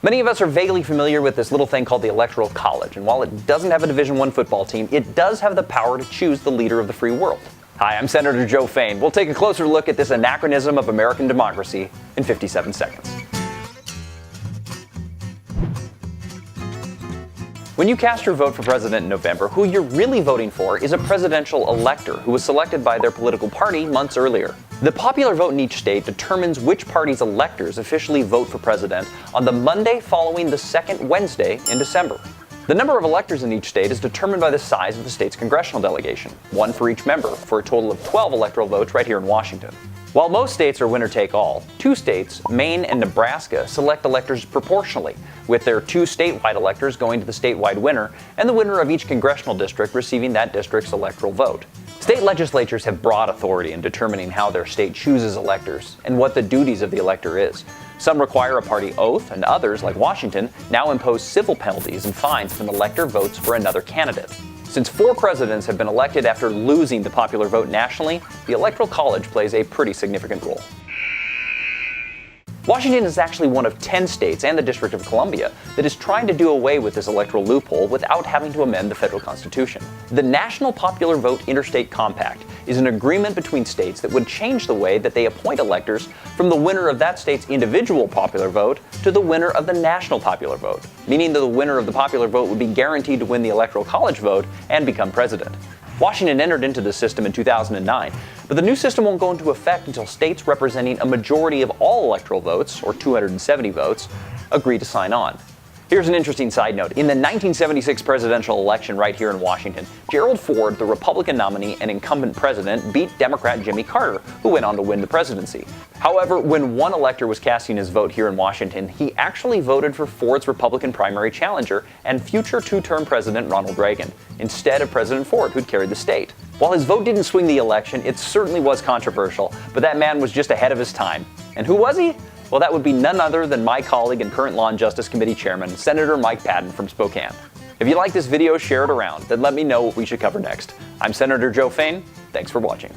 Many of us are vaguely familiar with this little thing called the Electoral College, and while it doesn't have a Division I football team, it does have the power to choose the leader of the free world. Hi, I'm Senator Joe Fain. We'll take a closer look at this anachronism of American democracy in 57 seconds. When you cast your vote for president in November, who you're really voting for is a presidential elector who was selected by their political party months earlier. The popular vote in each state determines which party's electors officially vote for president on the Monday following the second Wednesday in December. The number of electors in each state is determined by the size of the state's congressional delegation, one for each member, for a total of 12 electoral votes right here in Washington. While most states are winner-take-all, two states, Maine and Nebraska, select electors proportionally, with their two statewide electors going to the statewide winner, and the winner of each congressional district receiving that district's electoral vote. State legislatures have broad authority in determining how their state chooses electors and what the duties of the elector is. Some require a party oath, and others, like Washington, now impose civil penalties and fines if an elector votes for another candidate. Since 4 presidents have been elected after losing the popular vote nationally, the Electoral College plays a pretty significant role. Washington is actually one of 10 states and the District of Columbia that is trying to do away with this electoral loophole without having to amend the federal constitution. The National Popular Vote Interstate Compact is an agreement between states that would change the way that they appoint electors from the winner of that state's individual popular vote to the winner of the national popular vote, meaning that the winner of the popular vote would be guaranteed to win the Electoral College vote and become president. Washington entered into this system in 2009, but the new system won't go into effect until states representing a majority of all electoral votes, or 270 votes, agree to sign on. Here's an interesting side note. In the 1976 presidential election right here in Washington, Gerald Ford, the Republican nominee and incumbent president, beat Democrat Jimmy Carter, who went on to win the presidency. However, when one elector was casting his vote here in Washington, he actually voted for Ford's Republican primary challenger and future 2-term President Ronald Reagan, instead of President Ford, who'd carried the state. While his vote didn't swing the election, it certainly was controversial, but that man was just ahead of his time. And who was he? Well, that would be none other than my colleague and current Law and Justice Committee Chairman, Senator Mike Patton from Spokane. If you like this video, share it around, then let me know what we should cover next. I'm Senator Joe Fain. Thanks for watching.